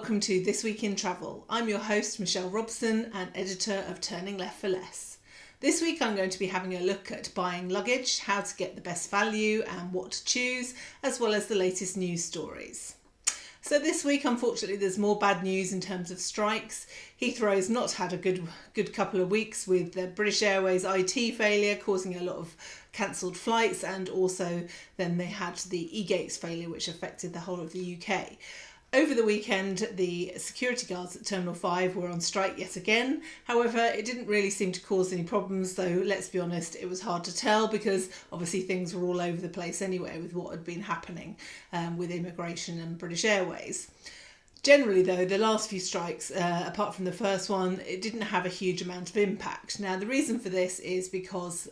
welcome to This Week in Travel. I'm your host Michelle Robson and editor of Turning Left for Less. This week I'm going to be having a look at buying luggage, how to get the best value and what to choose, as well as the latest news stories. So this week, unfortunately, there's more bad news in terms of strikes. Heathrow's not had a good couple of weeks with the British Airways IT failure causing a lot of cancelled flights, and also then they had the e-gates failure which affected the whole of the UK. Over the weekend, the security guards at Terminal 5 were on strike yet again. However, it didn't really seem to cause any problems, though let's be honest, it was hard to tell because obviously things were all over the place anyway with what had been happening with immigration and British Airways. Generally though, the last few strikes, apart from the first one, it didn't have a huge amount of impact. Now the reason for this is because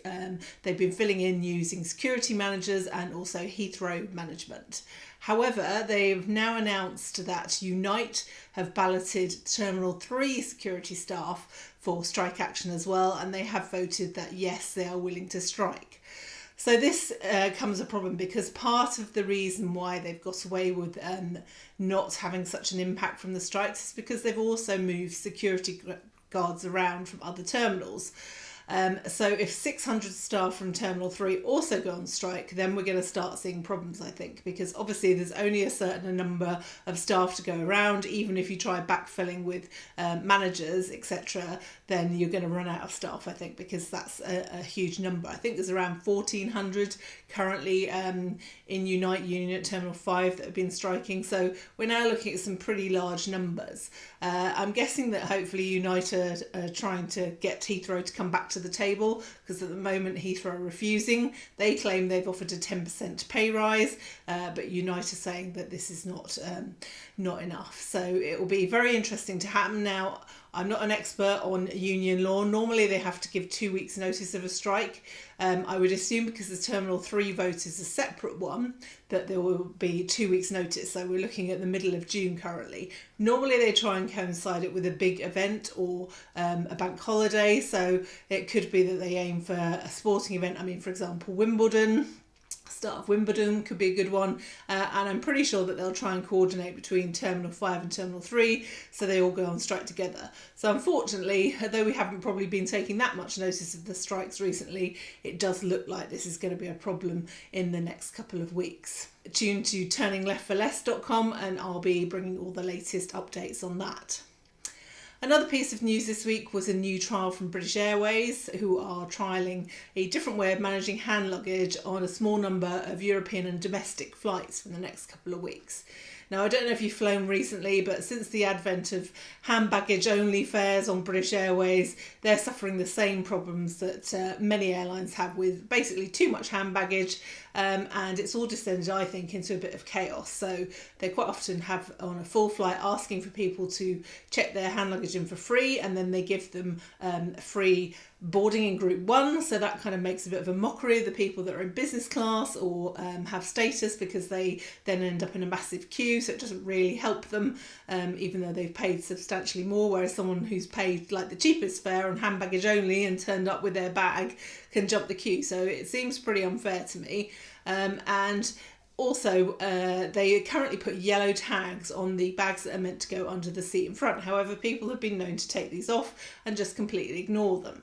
they've been filling in using security managers and also Heathrow management. However, they've now announced that Unite have balloted Terminal 3 security staff for strike action as well, and they have voted that yes, they are willing to strike. So this comes a problem because part of the reason why they've got away with not having such an impact from the strikes is because they've also moved security guards around from other terminals. So if 600 staff from Terminal 3 also go on strike, then we're going to start seeing problems, I think, because obviously there's only a certain number of staff to go around. Even if you try backfilling with managers, etc., then you're going to run out of staff, I think, because that's a huge number. I think there's around 1,400 currently in Unite Union at Terminal 5 that have been striking. So we're now looking at some pretty large numbers. I'm guessing that hopefully Unite are trying to get Heathrow to come back to the table, because at the moment Heathrow are refusing. They claim they've offered a 10% pay rise, but Unite are saying that this is not enough. So it will be very interesting to happen. Now, I'm not an expert on union law. Normally they have to give 2 weeks notice of a strike. I would assume because the Terminal 3 vote is a separate one, that there will be 2 weeks notice. So we're looking at the middle of June currently. Normally they try and coincide it with a big event or a bank holiday. So it could be that they aim for a sporting event. I mean, for example, Wimbledon. Start of Wimbledon could be a good one, and I'm pretty sure that they'll try and coordinate between Terminal 5 and Terminal 3 so they all go on strike together. So unfortunately, although we haven't probably been taking that much notice of the strikes recently, it does look like this is going to be a problem in the next couple of weeks. Tune to turningleftforless.com and I'll be bringing all the latest updates on that. Another piece of news this week was a new trial from British Airways, who are trialling a different way of managing hand luggage on a small number of European and domestic flights for the next couple of weeks. Now, I don't know if you've flown recently, but since the advent of hand baggage only fares on British Airways, they're suffering the same problems that many airlines have with basically too much hand baggage, and it's all descended, I think, into a bit of chaos. So they quite often have on a full flight asking for people to check their hand luggage in for free, and then they give them free boarding in Group 1, so that kind of makes a bit of a mockery of the people that are in business class or have status, because they then end up in a massive queue, so it doesn't really help them, even though they've paid substantially more, whereas someone who's paid like the cheapest fare on hand baggage only and turned up with their bag can jump the queue. So it seems pretty unfair to me. And also, they currently put yellow tags on the bags that are meant to go under the seat in front. However, people have been known to take these off and just completely ignore them.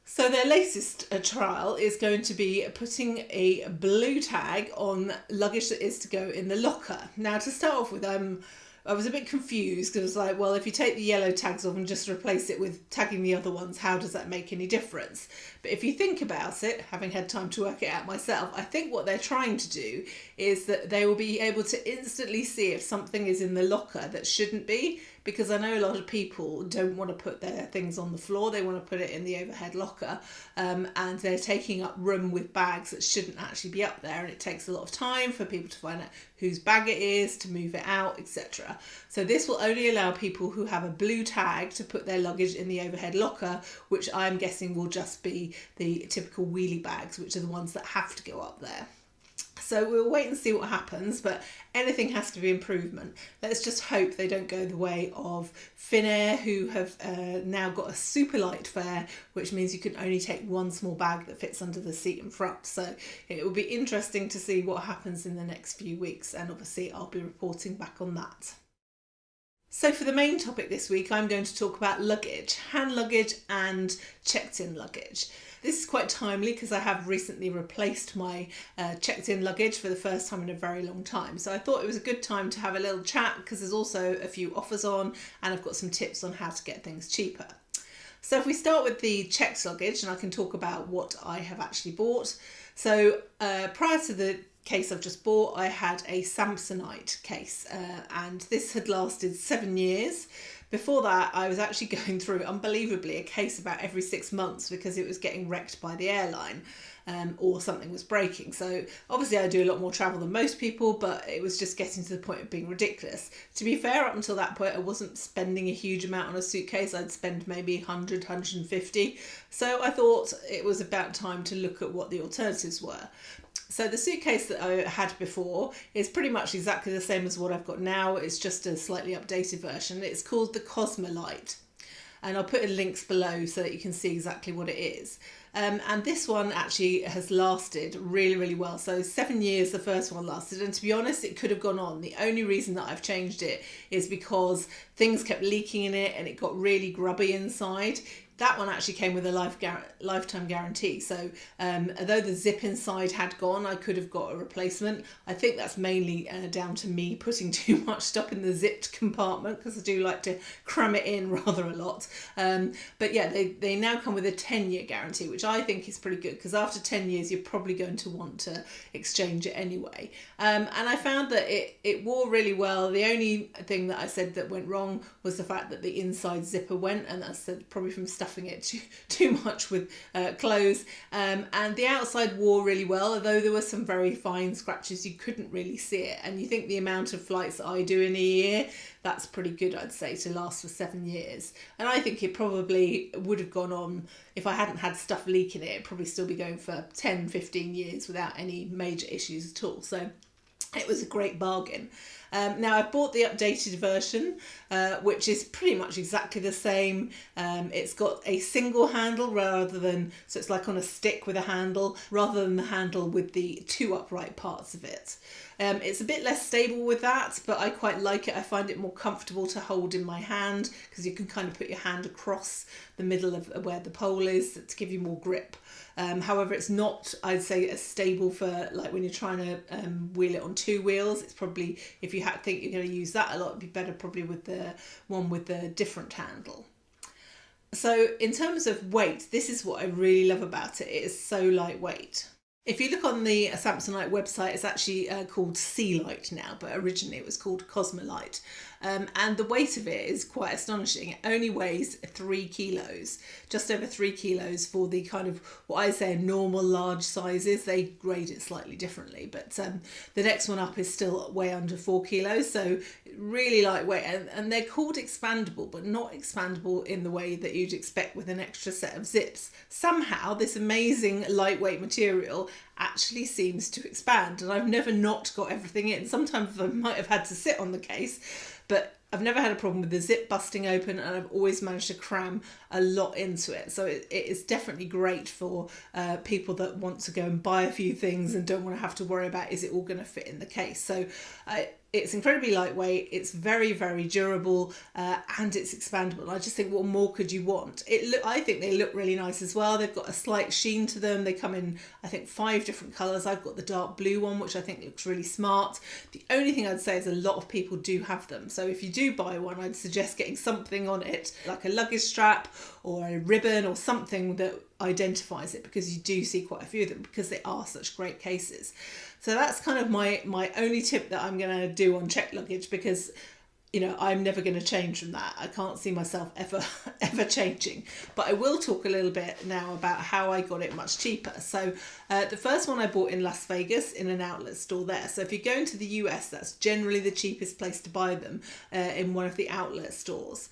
So their latest trial is going to be putting a blue tag on luggage that is to go in the locker. Now, to start off with, I was a bit confused because I was like, well, if you take the yellow tags off and just replace it with tagging the other ones, how does that make any difference? But if you think about it, having had time to work it out myself, I think what they're trying to do is that they will be able to instantly see if something is in the locker that shouldn't be, because I know a lot of people don't want to put their things on the floor, they want to put it in the overhead locker, and they're taking up room with bags that shouldn't actually be up there, and it takes a lot of time for people to find out whose bag it is, to move it out, etc. So this will only allow people who have a blue tag to put their luggage in the overhead locker, which I'm guessing will just be the typical wheelie bags, which are the ones that have to go up there. So we'll wait and see what happens, but anything has to be improvement. Let's just hope they don't go the way of Finnair, who have now got a super light fare, which means you can only take one small bag that fits under the seat in front. So it will be interesting to see what happens in the next few weeks, and obviously I'll be reporting back on that. So for the main topic this week, I'm going to talk about luggage, hand luggage and checked-in luggage. This is quite timely because I have recently replaced my checked-in luggage for the first time in a very long time. So I thought it was a good time to have a little chat because there's also a few offers on and I've got some tips on how to get things cheaper. So if we start with the checked luggage, and I can talk about what I have actually bought. So prior to the case I've just bought, I had a Samsonite case and this had lasted 7 years. Before that, I was actually going through, unbelievably, a case about every 6 months because it was getting wrecked by the airline or something was breaking. So obviously I do a lot more travel than most people, but it was just getting to the point of being ridiculous. To be fair, up until that point, I wasn't spending a huge amount on a suitcase. I'd spend maybe 100, 150. So I thought it was about time to look at what the alternatives were. So the suitcase that I had before is pretty much exactly the same as what I've got now. It's just a slightly updated version. It's called the C Lite, and I'll put in links below so that you can see exactly what it is. And this one actually has lasted really, really well. So 7 years the first one lasted, and to be honest, it could have gone on. The only reason that I've changed it is because things kept leaking in it and it got really grubby inside. That one actually came with a lifetime guarantee. So although the zip inside had gone, I could have got a replacement. I think that's mainly down to me putting too much stuff in the zipped compartment because I do like to cram it in rather a lot. But yeah, they now come with a 10-year guarantee, which I think is pretty good because after 10 years, you're probably going to want to exchange it anyway. And I found that it wore really well. The only thing that I said that went wrong was the fact that the inside zipper went, and that's probably from stuffing it too much with clothes, and the outside wore really well, although there were some very fine scratches. You couldn't really see it, and you think the amount of flights that I do in a year, that's pretty good, I'd say, to last for 7 years. And I think it probably would have gone on, if I hadn't had stuff leak in it, it'd probably still be going for 10, 15 years without any major issues at all. So it was a great bargain. Now I've bought the updated version, which is pretty much exactly the same. It's got a single handle so it's like on a stick with a handle, rather than the handle with the two upright parts of it. It's a bit less stable with that, but I quite like it. I find it more comfortable to hold in my hand because you can kind of put your hand across the middle of where the pole is to give you more grip. However, it's not, I'd say, as stable for like when you're trying to wheel it on 2 wheels. It's probably, if you think you're going to use that a lot, it'd be better probably with the one with the different handle. So in terms of weight, this is what I really love about it. It is so lightweight. If you look on the Samsonite website, it's actually called C Lite now, but originally it was called C Lite. And the weight of it is quite astonishing. It only weighs 3 kilos, just over 3 kilos for the kind of what I say normal large sizes. They grade it slightly differently, but the next one up is still way under 4 kilos. So really lightweight, and they're called expandable, but not expandable in the way that you'd expect with an extra set of zips. Somehow this amazing lightweight material actually seems to expand, and I've never not got everything in. Sometimes I might have had to sit on the case, but I've never had a problem with the zip busting open, and I've always managed to cram a lot into it. So it is definitely great for people that want to go and buy a few things and don't want to have to worry about, is it all going to fit in the case? So it's incredibly lightweight, it's very, very durable, and it's expandable. And I just think, what more could you want? I think they look really nice as well. They've got a slight sheen to them. They come in, I think, 5 different colours. I've got the dark blue one, which I think looks really smart. The only thing I'd say is a lot of people do have them. So if you do buy one, I'd suggest getting something on it, like a luggage strap or a ribbon or something that identifies it, because you do see quite a few of them because they are such great cases. So that's kind of my only tip that I'm going to do on checked luggage, because you know, I'm never going to change from that. I can't see myself ever changing. But I will talk a little bit now about how I got it much cheaper. So the first one I bought in Las Vegas in an outlet store there. So if you go into the US, that's generally the cheapest place to buy them, in one of the outlet stores.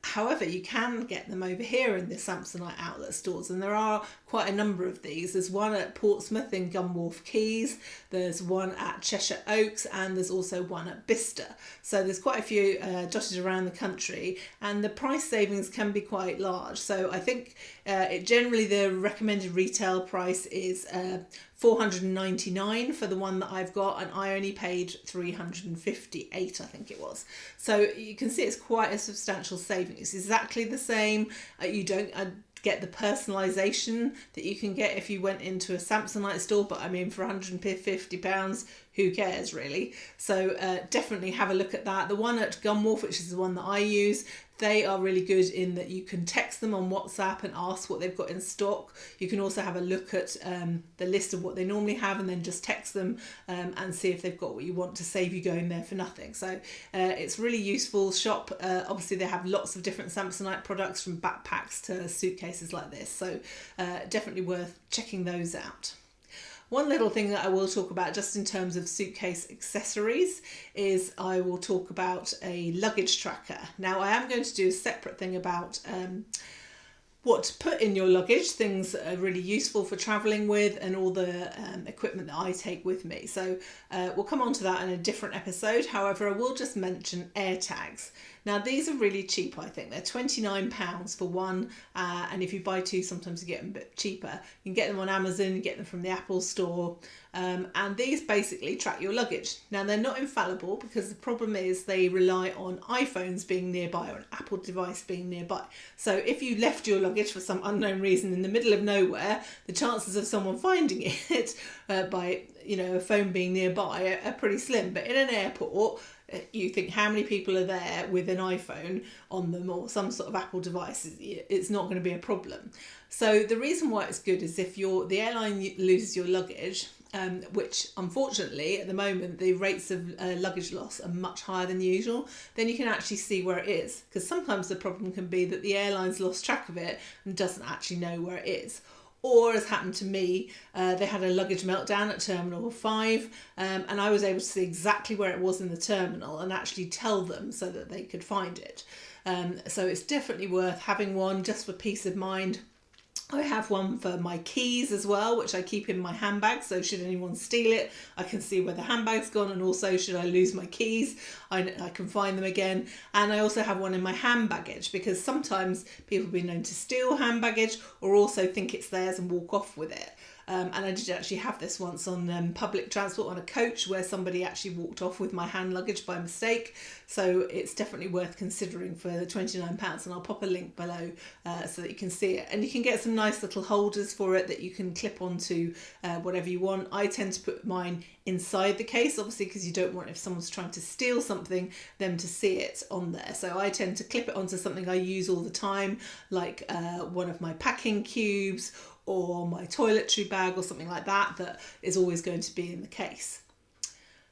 However, you can get them over here in the Samsonite outlet stores, and there are quite a number of these. There's one at Portsmouth in Gunwharf Quays, there's one at Cheshire Oaks, and there's also one at Bicester. So there's quite a few dotted around the country, and the price savings can be quite large. So I think generally the recommended retail price is $499 for the one that I've got, and I only paid $358, I think it was. So you can see it's quite a substantial saving. It's exactly the same. You don't get the personalisation that you can get if you went into a Samsonite store, but I mean, for £150, who cares really? So definitely have a look at that. The one at Gunwharf, which is the one that I use, they are really good in that you can text them on WhatsApp and ask what they've got in stock. You can also have a look at the list of what they normally have and then just text them and see if they've got what you want, to save you going there for nothing. So it's really useful shop. Obviously they have lots of different Samsonite products, from backpacks to suitcases like this. So definitely worth checking those out. One little thing that I will talk about just in terms of suitcase accessories is I will talk about a luggage tracker. Now I am going to do a separate thing about what to put in your luggage, things that are really useful for travelling with, and all the equipment that I take with me. So we'll come on to that in a different episode. However, I will just mention air tags. Now these are really cheap, I think. They're £29 for one, and if you buy two, sometimes you get them a bit cheaper. You can get them on Amazon, you get them from the Apple store, and these basically track your luggage. Now they're not infallible, because the problem is they rely on iPhones being nearby or an Apple device being nearby. So if you left your luggage for some unknown reason in the middle of nowhere, the chances of someone finding it by a phone being nearby are pretty slim. But in an airport, you think, how many people are there with an iPhone on them or some sort of Apple device? It's not going to be a problem. So the reason why it's good is if the airline loses your luggage, which unfortunately at the moment the rates of luggage loss are much higher than usual, then you can actually see where it is, because sometimes the problem can be that the airline's lost track of it and doesn't actually know where it is. Or, as happened to me, they had a luggage meltdown at Terminal 5, and I was able to see exactly where it was in the terminal and actually tell them so that they could find it. So it's definitely worth having one just for peace of mind. I have one for my keys as well, which I keep in my handbag, so should anyone steal it, I can see where the handbag's gone, and also should I lose my keys, I can find them again. And I also have one in my hand baggage, because sometimes people have been known to steal hand baggage or also think it's theirs and walk off with it. And I did actually have this once on public transport, on a coach, where somebody actually walked off with my hand luggage by mistake. So it's definitely worth considering for the £29, and I'll pop a link below so that you can see it. And you can get some nice little holders for it that you can clip onto whatever you want. I tend to put mine inside the case, obviously, because you don't want, if someone's trying to steal something, them to see it on there. So I tend to clip it onto something I use all the time, like one of my packing cubes or my toiletry bag or something like that, that is always going to be in the case.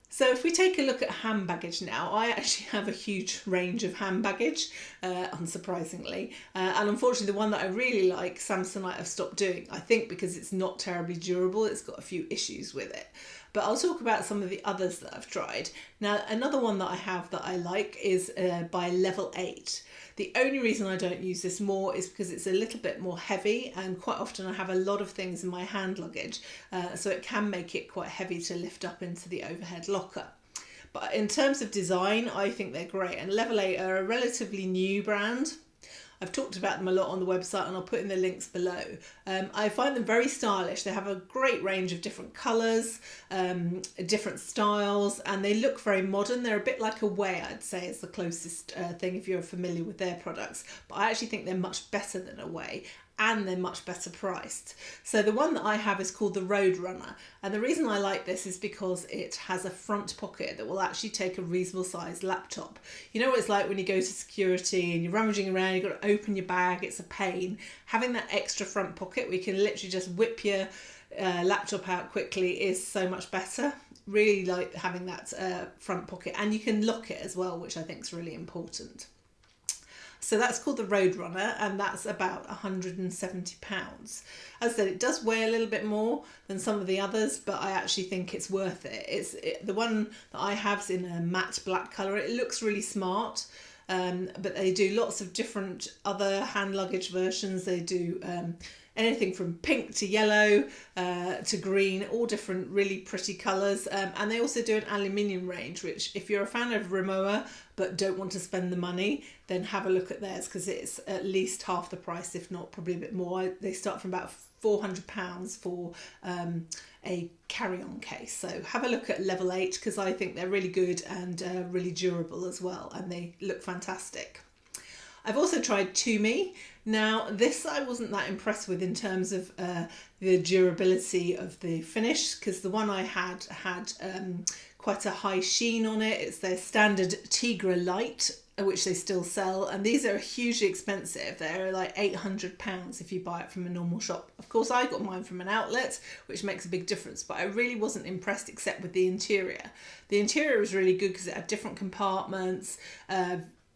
So if we take a look at hand baggage now, I actually have a huge range of hand baggage, unsurprisingly. And unfortunately, the one that I really like, Samsonite, I've stopped doing, I think because it's not terribly durable. It's got a few issues with it. But I'll talk about some of the others that I've tried. Now, another one that I have that I like is by Level 8. The only reason I don't use this more is because it's a little bit more heavy, and quite often I have a lot of things in my hand luggage, so it can make it quite heavy to lift up into the overhead locker. But in terms of design, I think they're great, and Level 8 are a relatively new brand. I've talked about them a lot on the website, and I'll put in the links below. I find them very stylish. They have a great range of different colours, different styles, and they look very modern. They're a bit like Away, I'd say, is the closest thing if you're familiar with their products. But I actually think they're much better than Away, and they're much better priced. So the one that I have is called the Road Runner, and the reason I like this is because it has a front pocket that will actually take a reasonable sized laptop. You know what it's like when you go to security and you're rummaging around, you've got to open your bag, it's a pain. Having that extra front pocket where you can literally just whip your laptop out quickly is so much better. Really like having that front pocket, and you can lock it as well, which I think is really important. So that's called the Road Runner, and that's about £170. As I said, it does weigh a little bit more than some of the others, but I actually think it's worth it. The one that I have is in a matte black colour. It looks really smart, but they do lots of different other hand luggage versions. They do anything from pink to yellow to green, all different really pretty colours. And they also do an aluminium range, which if you're a fan of Rimowa but don't want to spend the money, then have a look at theirs, because it's at least half the price, if not probably a bit more. They start from about £400 for a carry-on case. So have a look at Level 8, because I think they're really good and really durable as well, and they look fantastic. I've also tried Tumi. Now this I wasn't that impressed with in terms of the durability of the finish, because the one I had quite a high sheen on it. It's their standard Tigra Lite, which they still sell, and these are hugely expensive. They're like £800 if you buy it from a normal shop. Of course I got mine from an outlet, which makes a big difference, but I really wasn't impressed except with the interior. The interior was really good because it had different compartments,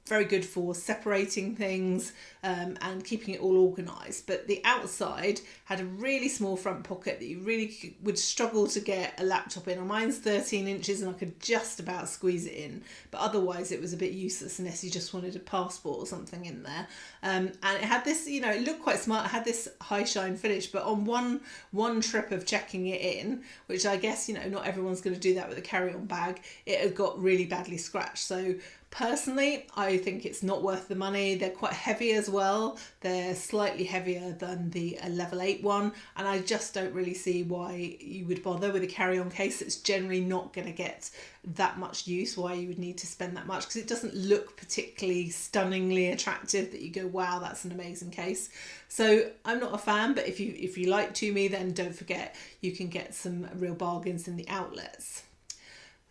very good for separating things and keeping it all organised. But the outside had a really small front pocket that you really would struggle to get a laptop in. Mine's 13 inches and I could just about squeeze it in, but otherwise it was a bit useless unless you just wanted a passport or something in there. And it had this, you know, it looked quite smart. It had this high shine finish, but on one trip of checking it in, which I guess, you know, not everyone's going to do that with a carry-on bag, it had got really badly scratched. So personally, I think it's not worth the money. They're quite heavy as well. They're slightly heavier than the Level 8 one, and I just don't really see why you would bother with a carry-on case that's generally not going to get that much use, why you would need to spend that much, because it doesn't look particularly stunningly attractive that you go, wow, that's an amazing case. So I'm not a fan, but if you like Tumi, then don't forget you can get some real bargains in the outlets.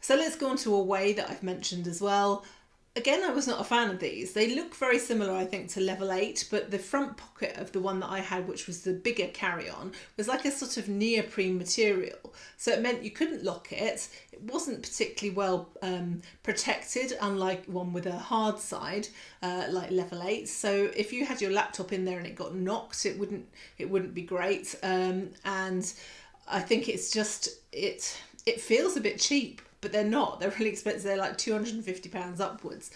So let's go on to Away, that I've mentioned as well. Again, I was not a fan of these. They look very similar, I think, to Level 8, but the front pocket of the one that I had, which was the bigger carry-on, was like a sort of neoprene material. So it meant you couldn't lock it. It wasn't particularly well protected, unlike one with a hard side like Level 8. So if you had your laptop in there and it got knocked, it wouldn't be great. And I think it's just, it feels a bit cheap. But they're not. They're really expensive. They're like £250 upwards.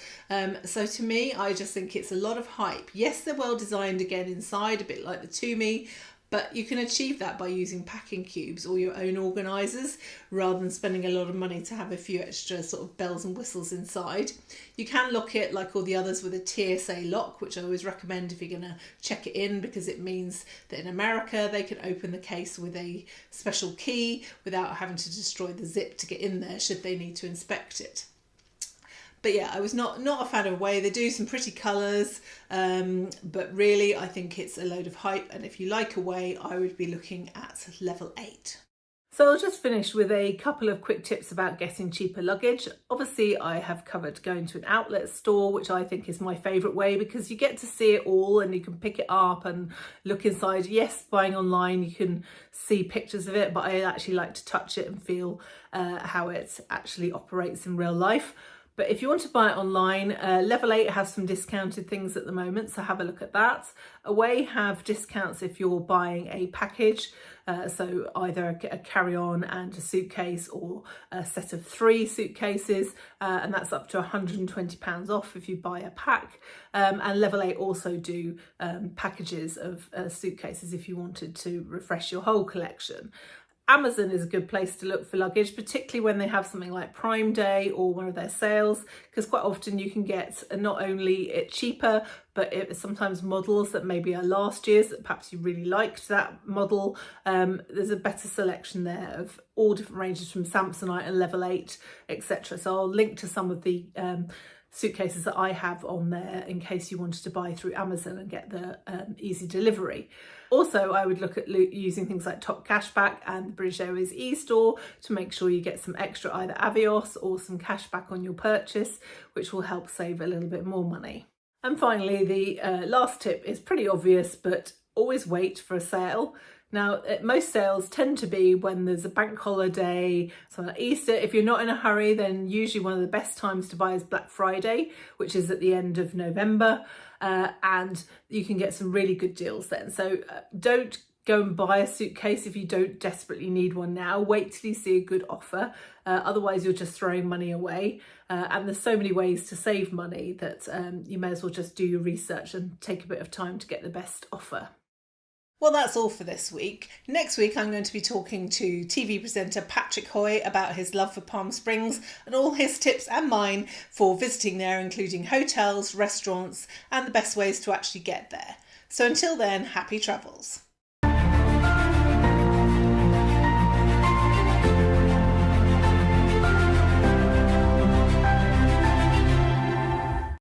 So to me, I just think it's a lot of hype. Yes, they're well designed again inside, a bit like the Tumi, but you can achieve that by using packing cubes or your own organisers rather than spending a lot of money to have a few extra sort of bells and whistles inside. You can lock it like all the others with a TSA lock, which I always recommend if you're going to check it in, because it means that in America they can open the case with a special key without having to destroy the zip to get in there should they need to inspect it. But yeah, I was not a fan of Away. They do some pretty colours, but really I think it's a load of hype. And if you like Away, I would be looking at Level 8. So I'll just finish with a couple of quick tips about getting cheaper luggage. Obviously, I have covered going to an outlet store, which I think is my favourite way, because you get to see it all and you can pick it up and look inside. Yes, buying online, you can see pictures of it, but I actually like to touch it and feel how it actually operates in real life. But if you want to buy it online, Level 8 has some discounted things at the moment, so have a look at that. Away have discounts if you're buying a package, so either a carry-on and a suitcase, or a set of 3 suitcases, and that's up to £120 off if you buy a pack. And Level 8 also do packages of suitcases if you wanted to refresh your whole collection. Amazon is a good place to look for luggage, particularly when they have something like Prime Day or one of their sales, because quite often you can get not only it cheaper, but sometimes models that maybe are last year's that perhaps you really liked that model. There's a better selection there of all different ranges from Samsonite and Level 8, etc. So I'll link to some of the suitcases that I have on there in case you wanted to buy through Amazon and get the easy delivery. Also, I would look at using things like Top Cashback and the British Airways e-store to make sure you get some extra either Avios or some cashback on your purchase, which will help save a little bit more money. And finally, the last tip is pretty obvious, but always wait for a sale. Now, most sales tend to be when there's a bank holiday, so like Easter. If you're not in a hurry, then usually one of the best times to buy is Black Friday, which is at the end of November, and you can get some really good deals then. So don't go and buy a suitcase if you don't desperately need one now. Wait till you see a good offer, otherwise you're just throwing money away. And there's so many ways to save money that you may as well just do your research and take a bit of time to get the best offer. Well, that's all for this week. Next week, I'm going to be talking to TV presenter Patrick Hoy about his love for Palm Springs and all his tips and mine for visiting there, including hotels, restaurants, and the best ways to actually get there. So until then, happy travels.